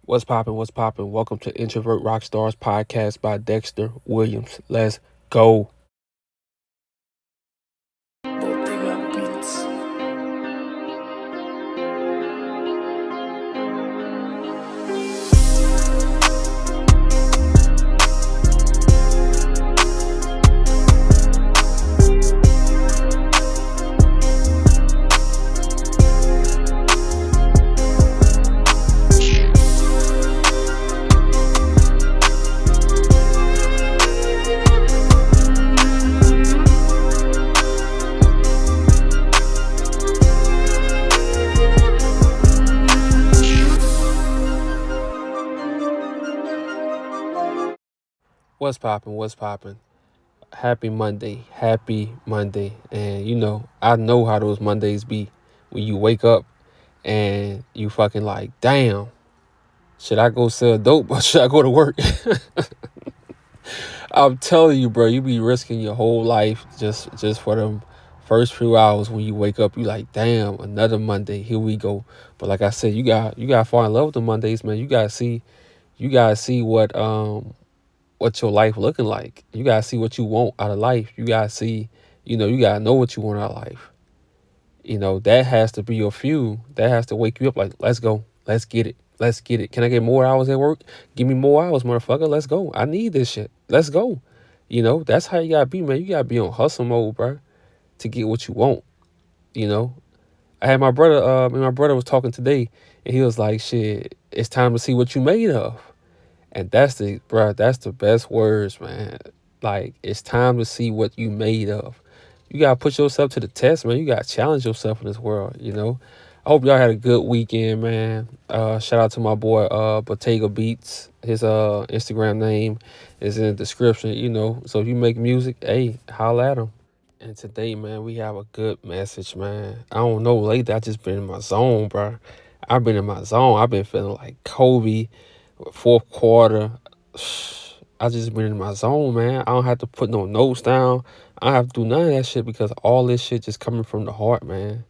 What's poppin'? What's poppin'? Welcome to Introvert Rockstars podcast by Dexter Williams. Let's go. Bottega Beats. What's poppin'? What's poppin'? Happy Monday. Happy Monday. And I know how those Mondays be when you wake up and you fucking like, damn, should I go sell dope or should I go to work? I'm telling you, bro, you be risking your whole life just for them first few hours when you wake up. You like, damn, another Monday. Here we go. But like I said, you gotta fall in love with the Mondays, man. You gotta see what your life looking like. You gotta see what you want out of life. You gotta see, you gotta know what you want out of life. That has to be your fuel. That has to wake you up like, let's go. Let's get it. Let's get it. Can I get more hours at work? Give me more hours, motherfucker. Let's go. I need this shit. Let's go. That's how you gotta be, man. You gotta be on hustle mode, bro, to get what you want. You know, I had my brother, and my brother was talking today, and he was like, shit, it's time to see what you made of. And that's the best words, man. Like, it's time to see what you made of. You gotta put yourself to the test, man. You gotta challenge yourself in this world. I hope y'all had a good weekend, man. Shout out to my boy Bottega Beats. His Instagram name is in the description. So if you make music, hey, holla at him. And today, man, we have a good message, man. I don't know, lately I just been in my zone, bro. I've been in my zone. I've been feeling like Kobe, fourth quarter. I just been in my zone, man. I don't have to put no notes down. I don't have to do none of that shit because all this shit just coming from the heart, man.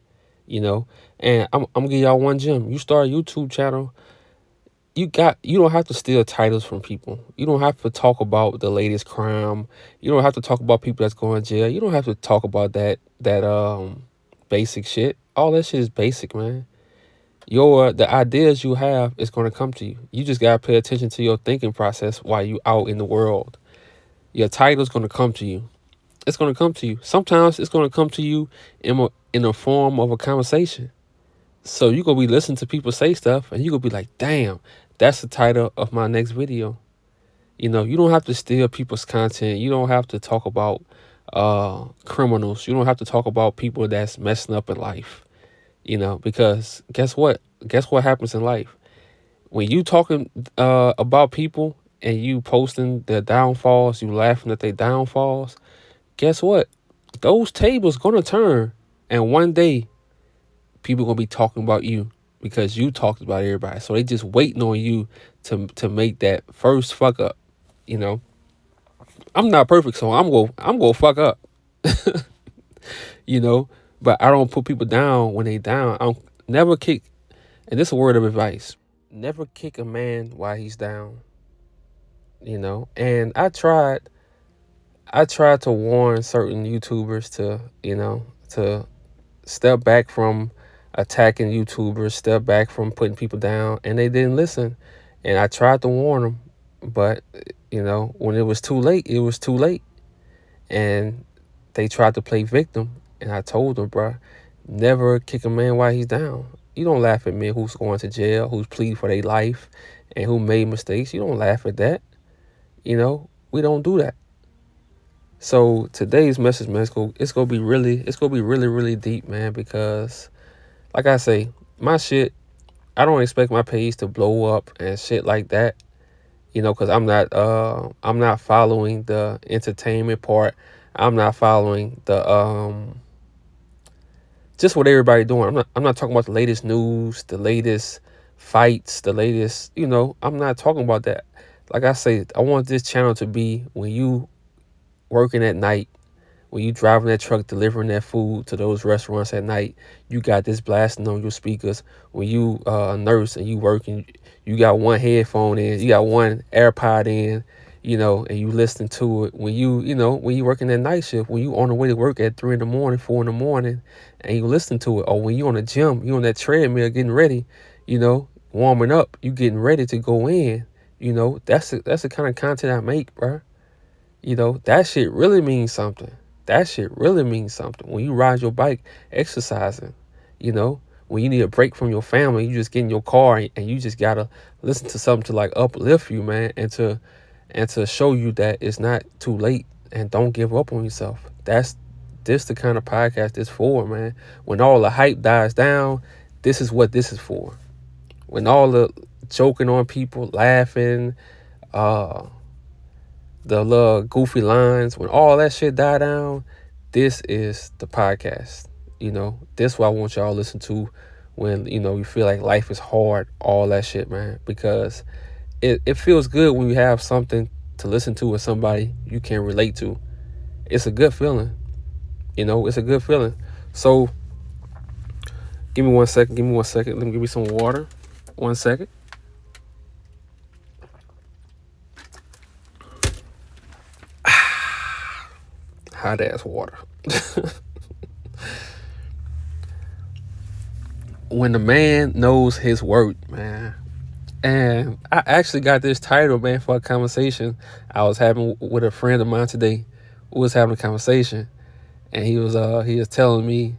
You know, and I'm gonna give y'all one gem. You start a YouTube channel, you don't have to steal titles from people. You don't have to talk about the latest crime. You don't have to talk about people that's going to jail. You don't have to talk about that basic shit. All that shit is basic, man. The ideas you have is going to come to you. You just gotta pay attention to your thinking process while you out in the world. Your title's going to come to you. It's going to come to you. Sometimes it's going to come to you in a form of a conversation. So you gonna be listening to people say stuff, and you gonna be like, damn, that's the title of my next video. You don't have to steal people's content. You don't have to talk about criminals. You don't have to talk about people that's messing up in life. Because guess what? Guess what happens in life? When you talking about people and you posting their downfalls, you laughing at their downfalls, guess what? Those tables gonna turn, and one day people gonna be talking about you because you talked about everybody. So they just waiting on you to make that first fuck up. You know, I'm not perfect, so I'm gonna fuck up. you know, but I don't put people down when they down. I don't never kick. And this is a word of advice: never kick a man while he's down. And I tried to warn certain YouTubers to step back from attacking YouTubers, step back from putting people down, and they didn't listen. And I tried to warn them, but when it was too late, it was too late. And they tried to play victim, and I told them, bruh, never kick a man while he's down. You don't laugh at men who's going to jail, who's pleading for their life, and who made mistakes. You don't laugh at that. We don't do that. So today's message, man, it's gonna be really, really deep, man, because like I say, my shit, I don't expect my page to blow up and shit like that, because I'm not following the entertainment part. I'm not following the just what everybody doing. I'm not talking about the latest news, the latest fights, the latest, I'm not talking about that. Like I say, I want this channel to be when you working at night, When you driving that truck delivering that food to those restaurants at night, you got this blasting on your speakers. When you a nurse and you working, you got one headphone in, you got one AirPod in, and you listening to it. When you working that night shift, when you on the way to work at 3 in the morning, 4 in the morning, and you listen to it, or when you on the gym, you on that treadmill getting ready, warming up, you getting ready to go in. That's the kind of content I make, bro. That shit really means something. That shit really means something. When you ride your bike, exercising, when you need a break from your family, you just get in your car and you just gotta listen to something to like uplift you, man, and to show you that it's not too late and don't give up on yourself. That's this the kind of podcast this for, man. When all the hype dies down, this is what this is for. When all the joking on people, laughing, the little goofy lines, when all that shit die down, this is the podcast. This what I want y'all to listen to when, you feel like life is hard, all that shit, man. Because it feels good when you have something to listen to with somebody you can relate to. It's a good feeling. It's a good feeling. So give me 1 second. Let me give me some water. 1 second. Hot ass water. When the man knows his worth, man. And I actually got this title, man, for a conversation I was having with a friend of mine today. We was having a conversation, and he was telling me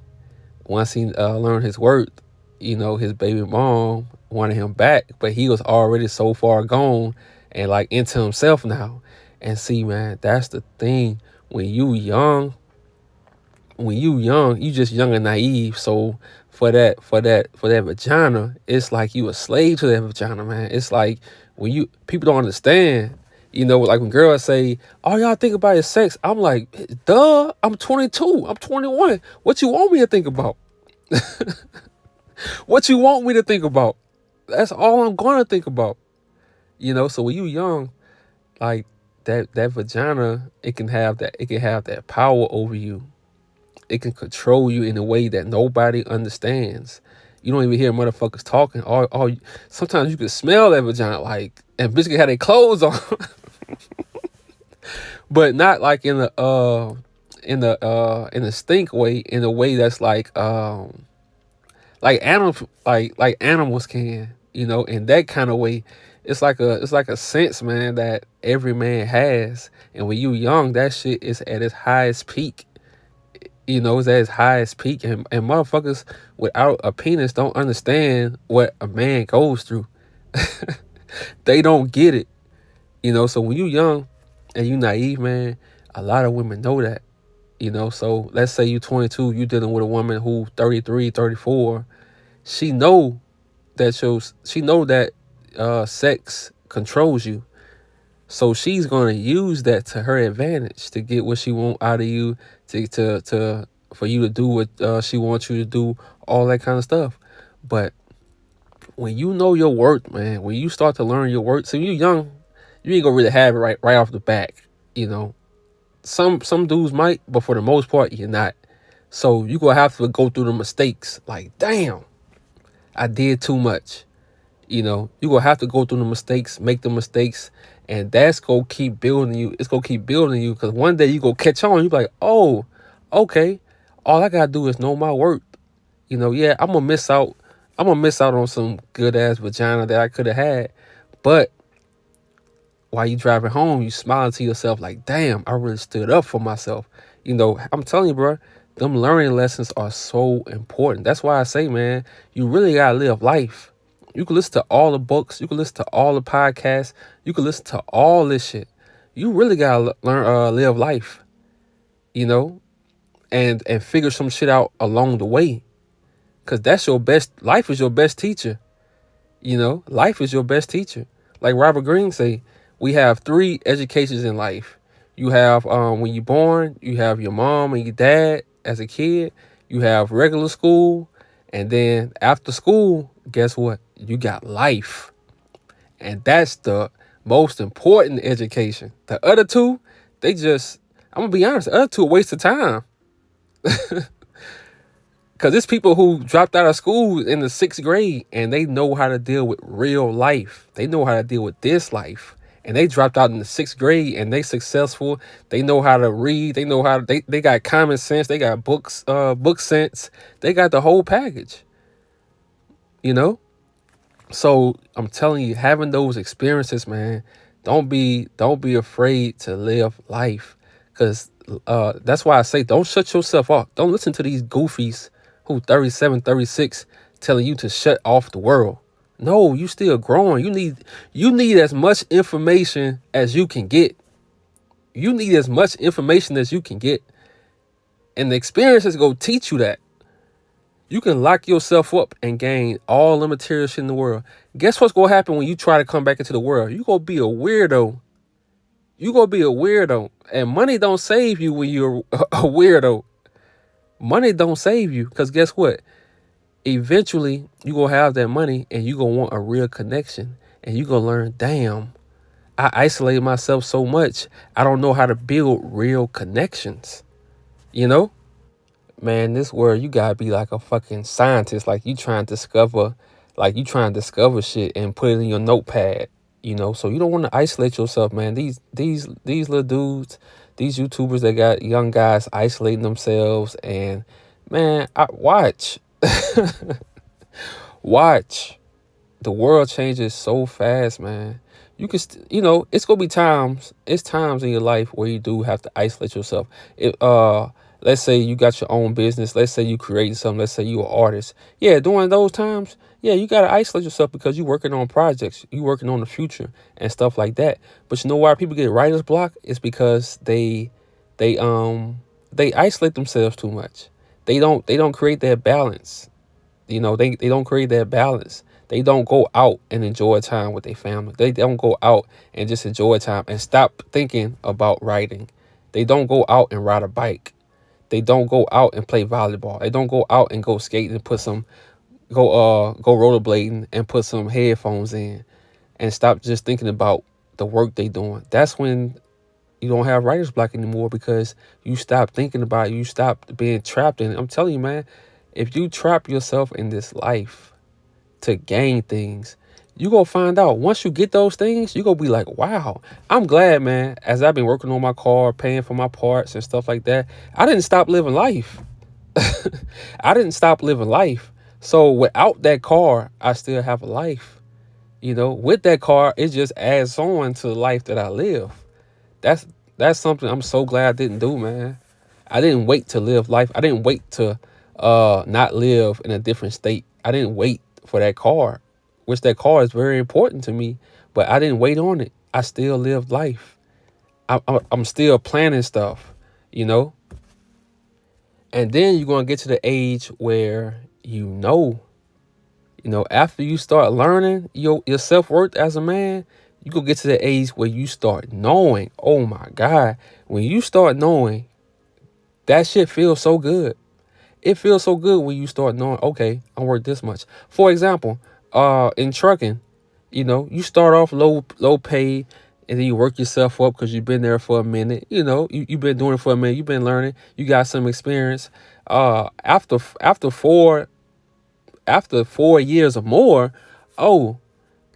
once he learned his worth, his baby mom wanted him back, but he was already so far gone and like into himself now. And see, man, that's the thing. When you young, you just young and naive. So for that vagina, it's like you a slave to that vagina, man. It's like when people don't understand, like when girls say, all y'all think about is sex. I'm like, duh, I'm 22, I'm 21. What you want me to think about? What you want me to think about? That's all I'm gonna think about. So when you young, like that vagina, it can have that power over you. It can control you in a way that nobody understands. You don't even hear motherfuckers talking. Or sometimes you can smell that vagina, like, and bitch can have their clothes on, but not like in the stink way. In a way that's like animals, like animals can, in that kind of way. It's like a sense, man, that every man has. And when you young, that shit is at its highest peak. It's at its highest peak. And motherfuckers without a penis don't understand what a man goes through. They don't get it. So when you young and you naive, man, a lot of women know that. So let's say you 22, you dealing with a woman who 33, 34. She know that sex controls you. So she's gonna use that to her advantage to get what she want out of you, to for you to do what she wants you to do, all that kind of stuff. But when you know your worth, man, when you start to learn your worth, so you young, you ain't gonna really have it right off the back. Some dudes might, but for the most part, you're not. So you gonna have to go through the mistakes. Like, damn, I did too much. You gonna have to go through the mistakes, make the mistakes, and that's gonna keep building you. It's gonna keep building you, because one day you gonna catch on. You be like, oh, okay, all I gotta do is know my worth. Yeah, I'm gonna miss out on some good ass vagina that I could have had, but while you driving home, you smiling to yourself like, damn, I really stood up for myself. I'm telling you, bro, them learning lessons are so important. That's why I say, man, you really gotta live life. You can listen to all the books. You can listen to all the podcasts. You can listen to all this shit. You really gotta learn, live life, and figure some shit out along the way. Cause that's your best. Life is your best teacher. Life is your best teacher. Like Robert Greene say, we have 3 educations in life. You have when you're born, you have your mom and your dad as a kid. You have regular school, and then after school, guess what? You got life. And that's the most important education. The other 2, they just, I'm gonna be honest, other two a waste of time. Cause it's people who dropped out of school in the 6th grade and they know how to deal with real life. They know how to deal with this life. And they dropped out in the 6th grade and they successful. They know how to read. They know how to, they got common sense. They got book sense. They got the whole package, you know? So I'm telling you, having those experiences, man, don't be afraid to live life. Cause that's why I say don't shut yourself off. Don't listen to these goofies who 37, 36 telling you to shut off the world. No, you still growing. You need as much information as you can get. You need as much information as you can get. And the experiences go teach you that. You can lock yourself up and gain all the material shit in the world. Guess what's gonna happen when you try to come back into the world? You gonna be a weirdo. You gonna be a weirdo. And money don't save you when you're a weirdo. Money don't save you. Cause guess what? Eventually you gonna have that money and you gonna want a real connection. And you gonna learn, damn, I isolated myself so much. I don't know how to build real connections. You know? Man, this world, you gotta be like a fucking scientist. Like you trying to discover shit and put it in your notepad. So you don't want to isolate yourself, man. These little dudes, these YouTubers that got young guys isolating themselves, and man, watch, watch. The world changes so fast, man. It's gonna be times. It's times in your life where you do have to isolate yourself. Let's say you got your own business. Let's say you create something. Let's say you an artist. Yeah, during those times, yeah, you gotta isolate yourself because you working on projects. You working on the future and stuff like that. But you know why people get writer's block? It's because they isolate themselves too much. They don't create that balance. They don't create that balance. They don't go out and enjoy time with their family. They don't go out and just enjoy time and stop thinking about writing. They don't go out and ride a bike. They don't go out and play volleyball. They don't go out and go skating and go rollerblading and put some headphones in and stop just thinking about the work they doing. That's when you don't have writer's block anymore, because you stop thinking about it. You stop being trapped in it. I'm telling you, man, if you trap yourself in this life to gain things, you gonna find out once you get those things, you gonna be like, wow, I'm glad, man. As I've been working on my car, paying for my parts and stuff like that, I didn't stop living life. I didn't stop living life. So without that car, I still have a life. With that car, it just adds on to the life that I live. That's something I'm so glad I didn't do, man. I didn't wait to live life. I didn't wait to not live in a different state. I didn't wait for that car, which that car is very important to me, but I didn't wait on it. I still lived life. I'm still planning stuff, you know? And then you're going to get to the age where after you start learning your self-worth as a man, you go get to the age where you start knowing. Oh my God. When you start knowing, that shit feels so good. It feels so good when you start knowing, okay, I'm worth this much. For example, in trucking, you start off low pay, and then you work yourself up because you've been there for a minute. You've been doing it for a minute. You've been learning. You got some experience. After 4 years or more, oh,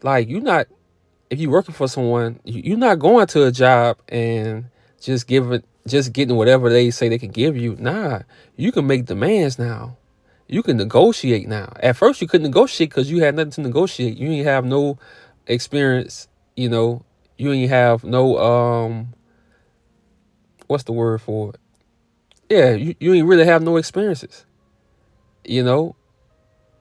like if you're working for someone, you're not going to a job and just getting whatever they say they can give you. Nah, you can make demands now. You can negotiate now. At first, you couldn't negotiate because you had nothing to negotiate. You didn't have no experience. You didn't have no what's the word for it? Yeah, you ain't really have no experiences. You know,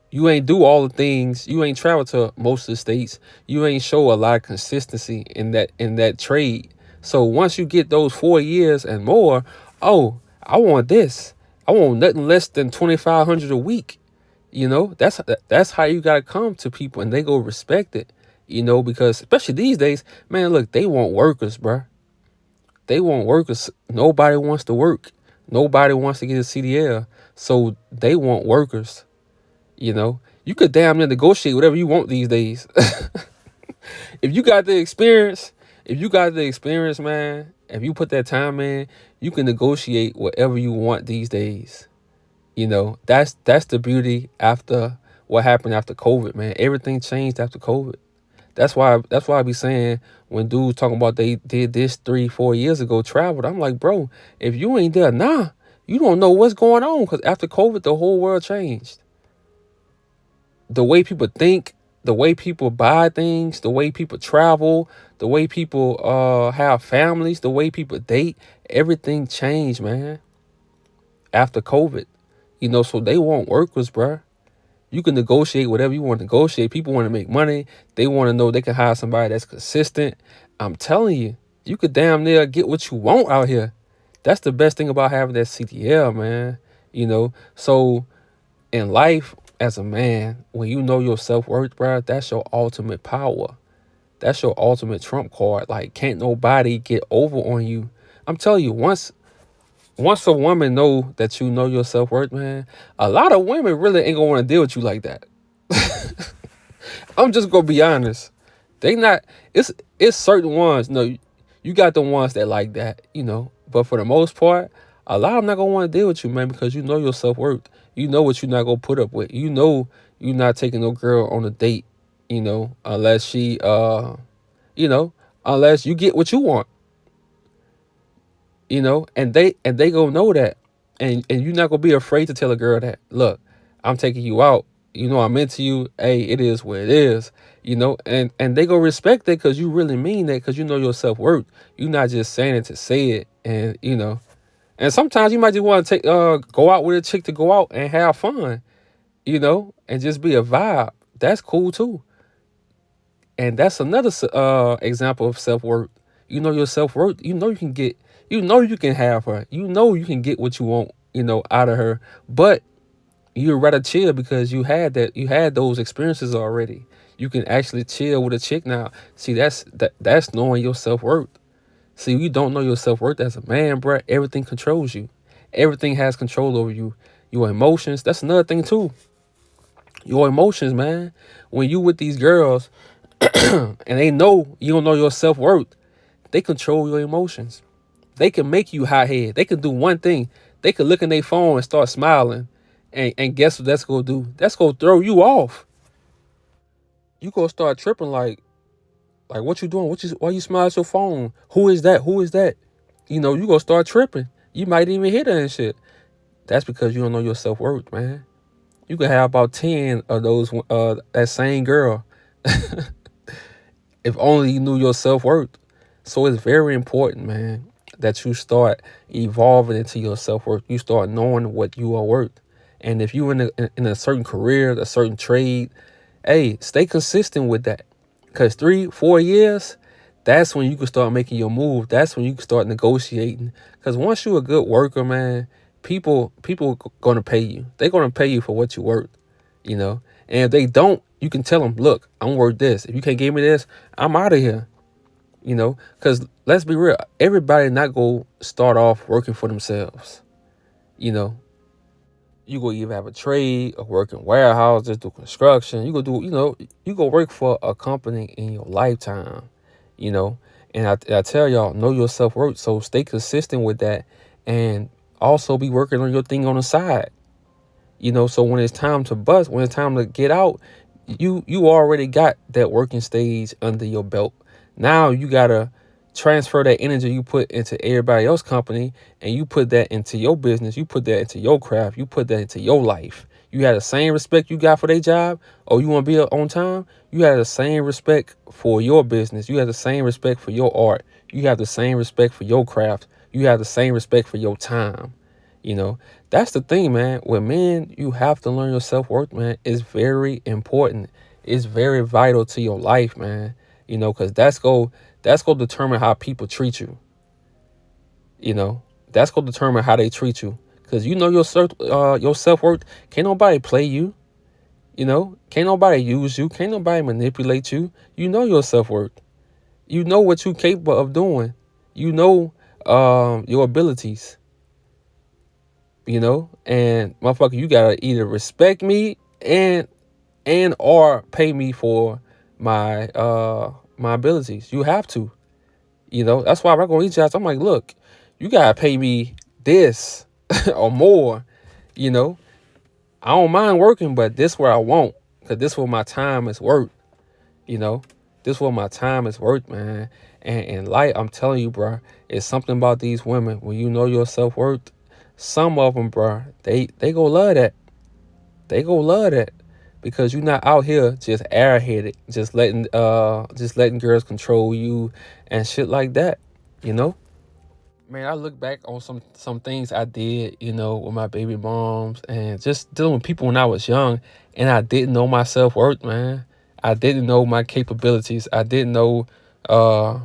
you ain't do all the things. You ain't travel to most of the states. You ain't show a lot of consistency in that trade. So once you get those 4 years and more, oh, I want this. I want nothing less than 2,500 a week. That's how you gotta come to people, and they go respect it. Because especially these days, man, look, they want workers, bruh. They want workers. Nobody wants to work. Nobody wants to get a CDL. So they want workers. You could damn near negotiate whatever you want these days. If you got the experience, If you got the experience, man, if you put that time in, you can negotiate whatever you want these days. That's the beauty after what happened after COVID, man. Everything changed after COVID. That's why I be saying when dudes talking about they did this 3, 4 years ago, traveled. I'm like, bro, if you ain't there now, you don't know what's going on. Because after COVID, the whole world changed. The way people think, the way people buy things, the way people travel, the way people have families, the way people date, everything changed, man. After COVID, so they want workers, bruh. You can negotiate whatever you want to negotiate. People want to make money. They want to know they can hire somebody that's consistent. I'm telling you, you could damn near get what you want out here. That's the best thing about having that CDL, man. So in life, as a man, when you know your self-worth, bro, that's your ultimate power. That's your ultimate trump card. Like, can't nobody get over on you. I'm telling you, once a woman know that you know your self-worth, man, a lot of women really ain't gonna want to deal with you like that. I'm just gonna be honest. They not. It's certain ones. No, you got the ones that like that. But for the most part, a lot of them not gonna want to deal with you, man, because you know your self worth. You know what you're not gonna put up with. You know you're not taking no girl on a date. Unless she you know, unless you get what you want. And they gonna know that, and you're not gonna be afraid to tell a girl that, look, I'm taking you out. I'm into you. Hey, it is what it is. And they gonna respect that because you really mean that, because you know your self-worth. You're not just saying it to say it. And sometimes you might just want to take go out with a chick to go out and have fun, and just be a vibe. That's cool too. And that's another example of self-worth. You know your self-worth. You can have her. You can get what you want, out of her. But you'd rather chill because you had those experiences already. You can actually chill with a chick now. See, that's knowing your self-worth. See, you don't know your self-worth as a man, bruh. Everything controls you. Everything has control over you. Your emotions. That's another thing too. Your emotions, man. When you with these girls and they know you don't know your self-worth, they control your emotions. They can make you hot head. They can do one thing. They can look in their phone and start smiling. And guess what that's gonna do? That's gonna throw you off. You gonna start tripping like what you doing? Why you smile at your phone? Who is that? Who is that? You gonna start tripping. You might even hit her and shit. That's because you don't know your self-worth, man. You can have about 10 of those that same girl. If only you knew your self-worth. So it's very important, man, that you start evolving into your self-worth. You start knowing what you are worth. And if you're in a certain career, a certain trade, hey, stay consistent with that. Because 3, 4 years, that's when you can start making your move. That's when you can start negotiating. Because once you're a good worker, man, people gonna pay you. They're gonna pay you for what you're worth. And if they don't, you can tell them, look, I'm worth this. If you can't give me this, I'm out of here. Because let's be real, everybody not go start off working for themselves. You go either have a trade or work in warehouses, do construction. You go work for a company in your lifetime. You know, and I tell y'all, know your self worth. So stay consistent with that, and also be working on your thing on the side. So when it's time to bust, when it's time to get out, you already got that working stage under your belt. Now you gotta transfer that energy you put into everybody else's company, and you put that into your business. You put that into your craft. You put that into your life. You had the same respect you got for their job, or you want to be on time. You had the same respect for your business. You have the same respect for your art. You have the same respect for your craft. You have the same respect for your time. That's the thing, man. With men, you have to learn your self-worth, man. It's very important. It's very vital to your life, man. Because that's go determine how people treat you. That's gonna determine how they treat you. Because your self-worth. Can't nobody play you. Can't nobody use you. Can't nobody manipulate you. You know your self-worth. You know what you're capable of doing. You know your abilities. And motherfucker, you gotta either respect me and or pay me for my my abilities. You have to. That's why I'm not going to these jobs. I'm like, look, you got to pay me this or more, you know. I don't mind working, but this where I won't, because this where my time is worth, you know. This what my time is worth, man. And like I'm telling you, bro, it's something about these women. When you know your self-worth, some of them, bro, they go love that. They go love that. Because you're not out here just airheaded, just letting girls control you and shit like that, you know? Man, I look back on some things I did, with my baby moms and just dealing with people when I was young, and I didn't know my self worth, man. I didn't know my capabilities. I didn't know. Uh,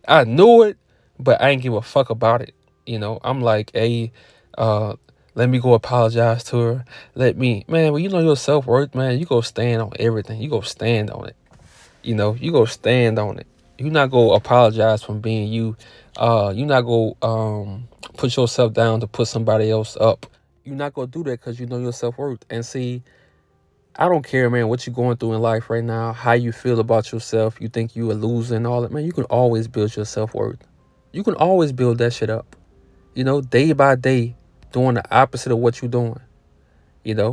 I knew it, but I didn't give a fuck about it. I'm like, hey, uh, let me go apologize to her. Man, when you know your self worth, man, you go stand on everything. You go stand on it. You go stand on it. You not go apologize from being you. You not go put yourself down to put somebody else up. You not gonna do that because you know your self worth. And see, I don't care, man, what you're going through in life right now, how you feel about yourself. You think you a loser and all that, man. You can always build your self worth. You can always build that shit up. Day by day, doing the opposite of what you're doing.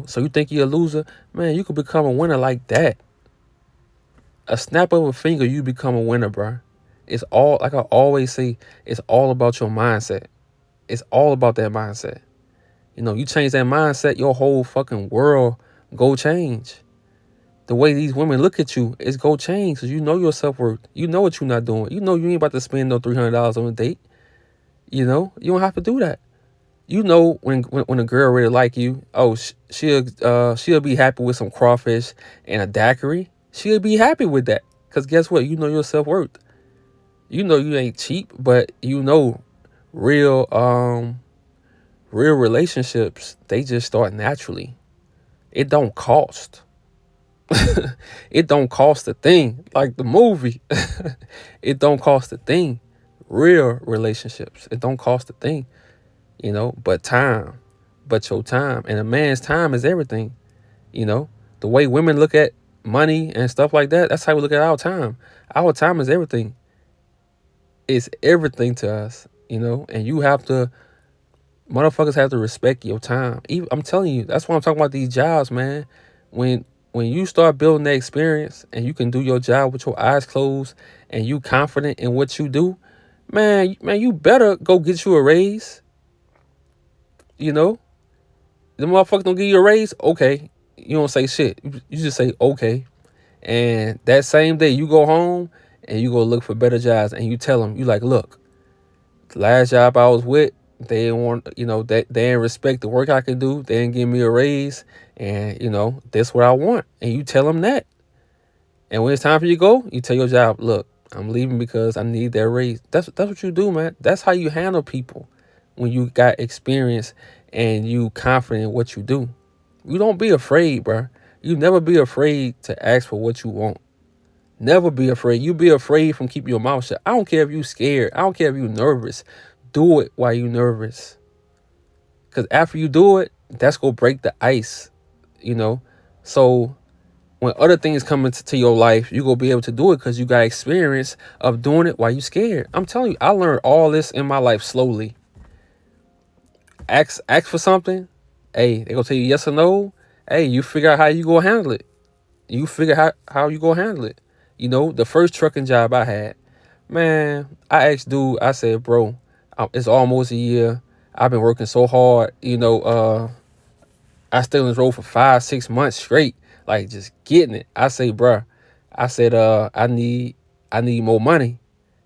So you think you're a loser, man. You could become a winner like that. A snap of a finger, you become a winner, bro. It's all, like I always say, it's all about your mindset. It's all about that mindset. You change that mindset, your whole fucking world go change. The way these women look at you is go change because you know your self-worth. You know what you're not doing. You know you ain't about to spend no $300 on a date. You don't have to do that. When a girl really like you, oh, she'll be happy with some crawfish and a daiquiri. She'll be happy with that. Because guess what? You know your self-worth. You know you ain't cheap, but real real relationships, they just start naturally. It don't cost. It don't cost a thing. Like the movie. It don't cost a thing. Real relationships, it don't cost a thing. But time. But your time. And a man's time is everything. The way women look at money and stuff like that, that's how we look at our time. Our time is everything. It's everything to us, and motherfuckers have to respect your time. I'm telling you, that's why I'm talking about these jobs, man. When you start building that experience and you can do your job with your eyes closed and you confident in what you do, man, you better go get you a raise. The motherfuckers don't give you a raise, okay. You don't say shit. You just say okay. And that same day you go home and you go look for better jobs and you tell them, you like, look, the last job I was with, they didn't want, they didn't respect the work I can do. They didn't give me a raise. And, that's what I want. And you tell them that. And when it's time for you to go, you tell your job, look, I'm leaving because I need that raise. That's what you do, man. That's how you handle people when you got experience and you confident in what you do. You don't be afraid, bro. You never be afraid to ask for what you want. Never be afraid. You be afraid from keeping your mouth shut. I don't care if you scared. I don't care if you nervous. Do it while you nervous. Because after you do it, that's going to break the ice, So when other things come into your life, you going to be able to do it because you got experience of doing it while you scared. I'm telling you, I learned all this in my life slowly. Ask for something. Hey, they going to tell you yes or no. Hey, you figure out how you going to handle it. You figure out how you going to handle it. The first trucking job I had, man, I asked dude, I said, bro, it's almost a year. I've been working so hard, I stayed on this road for 5-6 months straight, like just getting it. I say, bruh, I said, I need more money.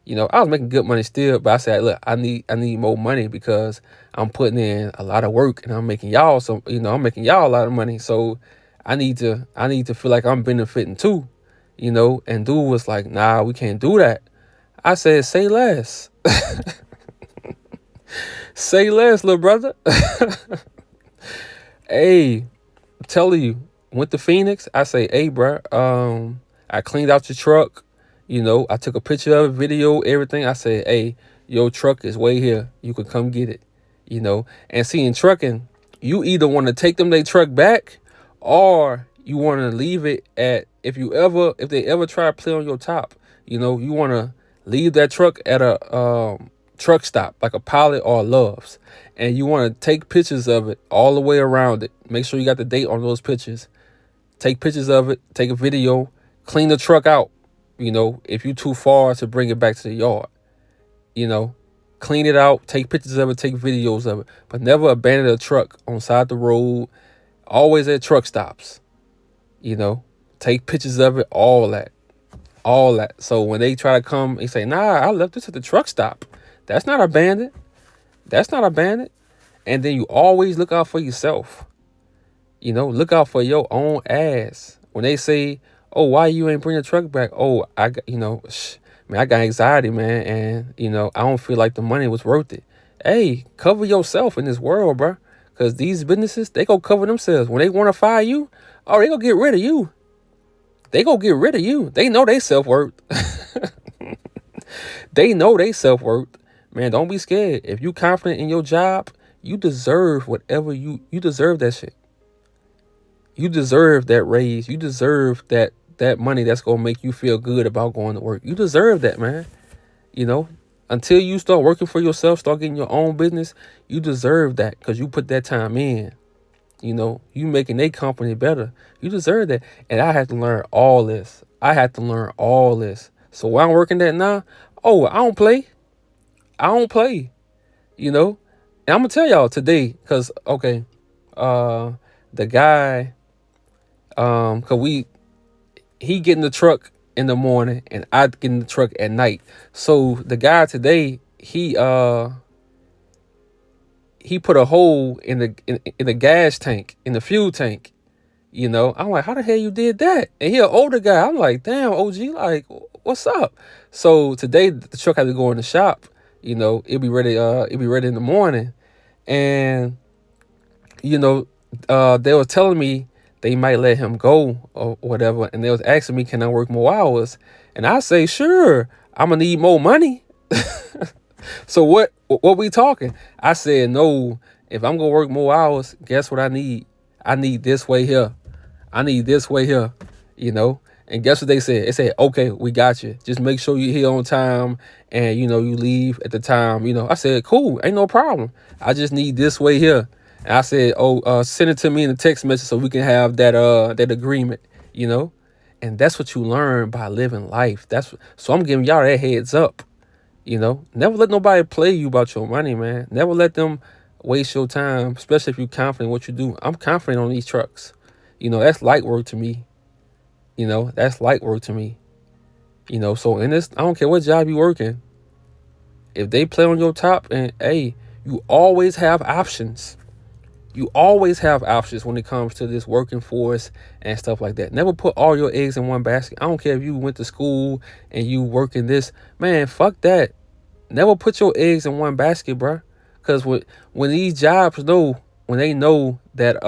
I was making good money still, but I said, look, I need more money because I'm putting in a lot of work and I'm making y'all a lot of money. So I need to feel like I'm benefiting too, and dude was like, nah, we can't do that. I said, say less. Say less, little brother. Hey, I'm telling you, went to Phoenix. I say, hey, bro, I cleaned out your truck. I took a picture of it, video, everything. I said, hey, your truck is way here. You can come get it. And see, in trucking, you either want to take them their truck back or you want to leave it at, if they ever try to play on your top, you want to Leave that truck at a truck stop, like a Pilot or a Love's, and you want to take pictures of it all the way around it. Make sure you got the date on those pictures. Take pictures of it. Take a video. Clean the truck out. If you too far to bring it back to the yard, you know, clean it out. Take pictures of it. Take videos of it. But never abandon a truck on side the road. Always at truck stops. Take pictures of it. All that. So when they try to come and say, "Nah, I left this at the truck stop," that's not abandoned. That's not abandoned. And then you always look out for yourself. Look out for your own ass. When they say, "Oh, why you ain't bring the truck back?" Oh, I got, man, I got anxiety, man, and I don't feel like the money was worth it. Hey, cover yourself in this world, bro. Cause these businesses, they go cover themselves. When they want to fire you, oh, they gonna get rid of you. They gonna get rid of you. They know they self-worth. They know they self-worth. Man, don't be scared. If you confident in your job, you deserve whatever you deserve that shit. You deserve that raise. You deserve that money that's gonna make you feel good about going to work. You deserve that, man. You know, until you start working for yourself, start getting your own business, you deserve that because you put that time in. You making a company better. You deserve that. And I had to learn all this. So where I'm working at now, oh, I don't play. And I'm gonna tell y'all today, cause okay, the guy, cause he get in the truck in the morning and I get in the truck at night. So the guy today, he put a hole in the gas tank, in the fuel tank. I'm like, how the hell you did that? And he an older guy. I'm like, damn, OG, like, what's up? So today the truck had to go in the shop. It'll be ready. It'll be ready in the morning. And they were telling me they might let him go or whatever, and they was asking me, can I work more hours? And I say, sure. I'm gonna need more money. So what we talking? I said, no. If I'm gonna work more hours, guess what I need? I need this way here. And guess what they said? They said, okay, we got you. Just make sure you're here on time and, you leave at the time. I said, cool, ain't no problem. I just need this way here. And I said, send it to me in a text message so we can have that agreement, And that's what you learn by living life. So I'm giving y'all that heads up, Never let nobody play you about your money, man. Never let them waste your time, especially if you're confident in what you do. I'm confident on these trucks. That's light work to me. So in this, I don't care what job you working. If they play on your top, and hey, you always have options. You always have options when it comes to this working force and stuff like that. Never put all your eggs in one basket. I don't care if you went to school and you working this. Man, fuck that. Never put your eggs in one basket, bro. Because when these jobs when they know that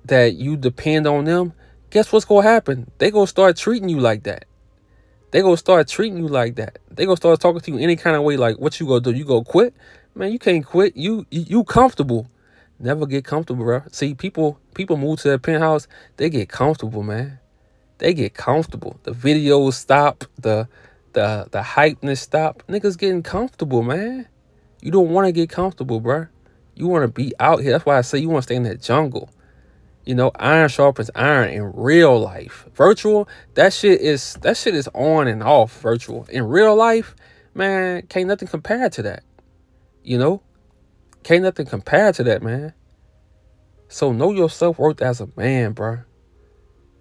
that you depend on them, guess what's going to happen? They going to start treating you like that. They going to start talking to you any kind of way. Like, what you going to do? You go quit? Man, you can't quit. You comfortable. Never get comfortable, bro. See, people move to their penthouse. They get comfortable, man. They get comfortable. The videos stop. The hypeness stop. Niggas getting comfortable, man. You don't want to get comfortable, bro. You want to be out here. That's why I say you want to stay in that jungle. Iron sharpens iron in real life. Virtual, that shit is on and off. Virtual. In real life, man, can't nothing compare to that. Can't nothing compare to that, man. So know your self-worth as a man, bro.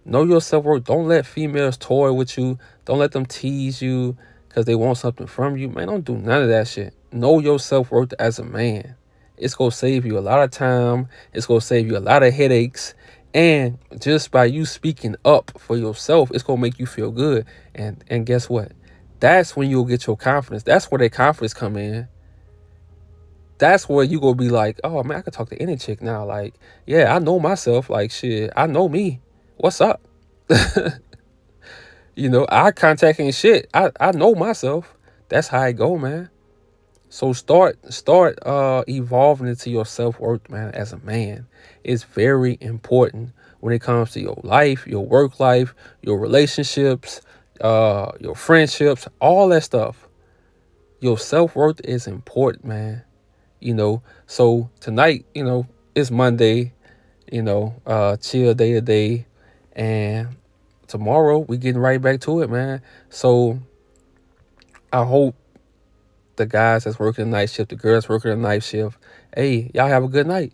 Know your self-worth. Don't let females toy with you. Don't let them tease you because they want something from you. Man, don't do none of that shit. Know your self-worth as a man. It's going to save you a lot of time. It's going to save you a lot of headaches. And just by you speaking up for yourself, it's going to make you feel good. And guess what? That's when you'll get your confidence. That's where that confidence come in. That's where you going to be like, oh, man, I can talk to any chick now. Like, yeah, I know myself. Like, shit, I know me. What's up? Eye contact ain't shit. I know myself. That's how I go, man. So start evolving into your self-worth, man, as a man. It's very important when it comes to your life, your work life, your relationships, your friendships, all that stuff. Your self-worth is important, man. So tonight, it's Monday, chill day to day. And tomorrow we getting right back to it, man. So I hope the guys that's working the night shift, the girls working the night shift, hey, y'all have a good night.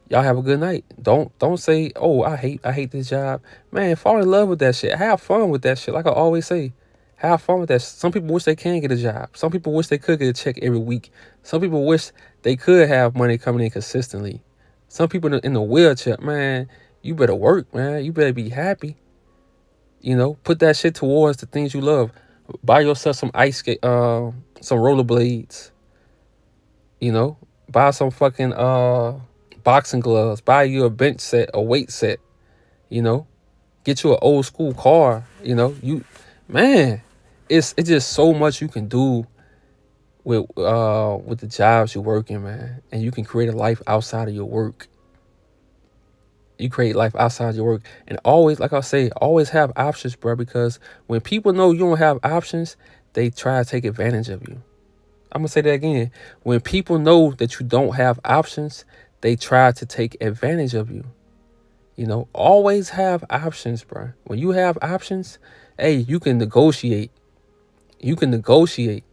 Y'all have a good night. Don't say, oh, I hate this job. Man, fall in love with that shit. Have fun with that shit. Like I always say, have fun with that. Some people wish they can get a job. Some people wish they could get a check every week. Some people wish they could have money coming in consistently. Some people in the wheelchair, man, you better work, man. You better be happy. Put that shit towards the things you love. Buy yourself some ice skate, some rollerblades. You know, buy some fucking boxing gloves. Buy you a bench set, a weight set. You know, get you an old school car. Man, it's just so much you can do with the jobs you work in, man, and you can create a life outside of your work. You create life outside your work, and always, like I say, always have options, bro. Because when people know you don't have options, they try to take advantage of you. I'm gonna say that again. When people know that you don't have options, they try to take advantage of you. Always have options, bro. When you have options, hey, you can negotiate. You can negotiate.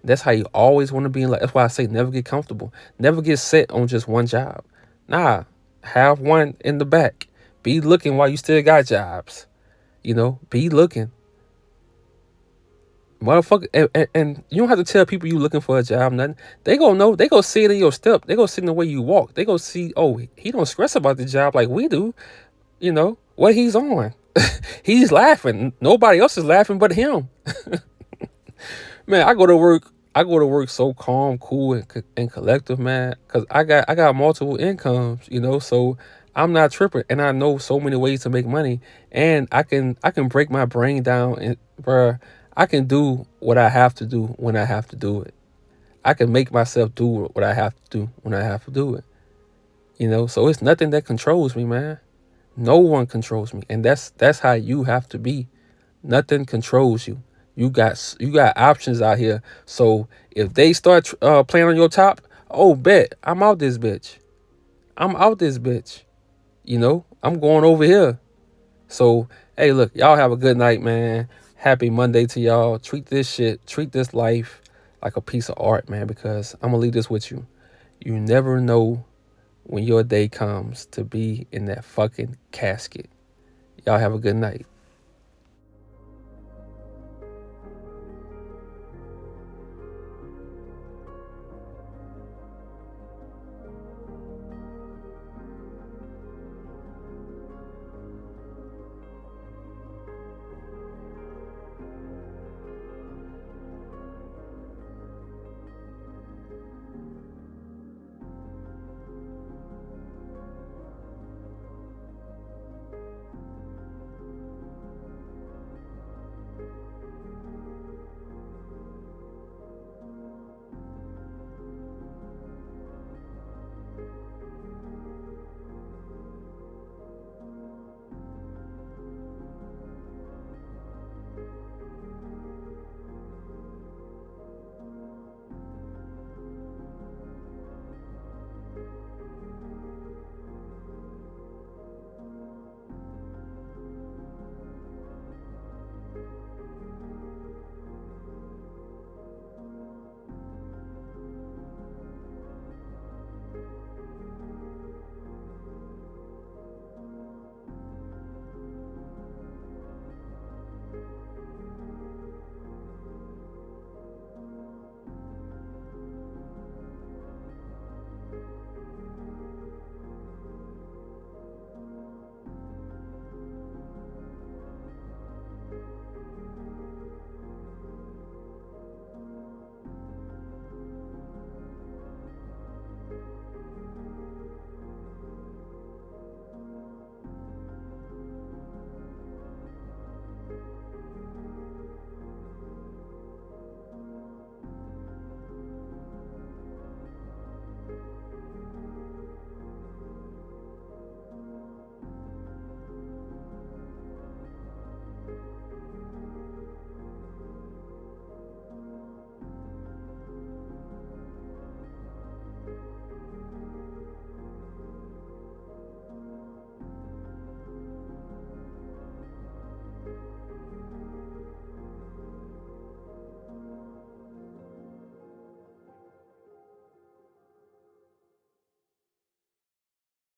That's how you always want to be in life. That's why I say never get comfortable. Never get set on just one job. Nah, have one in the back. Be looking while you still got jobs. Be looking. Motherfucker, and you don't have to tell people you looking for a job, nothing. They gonna know. They gonna see it in your step. They gonna see it in the way you walk. They gonna see, oh, he don't stress about the job like we do. What he's on. He's laughing. Nobody else is laughing but him. Man, I go to work. I go to work so calm, cool, and collective, man. Cause I got multiple incomes, so I'm not tripping, and I know so many ways to make money, and I can break my brain down, and bruh, I can do what I have to do when I have to do it. I can make myself do what I have to do when I have to do it. So it's nothing that controls me, man. No one controls me, and that's how you have to be. Nothing controls you. You got options out here. So if they start playing on your top, oh, bet I'm out this bitch. I'm out this bitch. I'm going over here. So hey, look, y'all have a good night, man. Happy Monday to y'all. Treat this life like a piece of art, man. Because I'm gonna leave this with you. You never know when your day comes to be in that fucking casket. Y'all have a good night.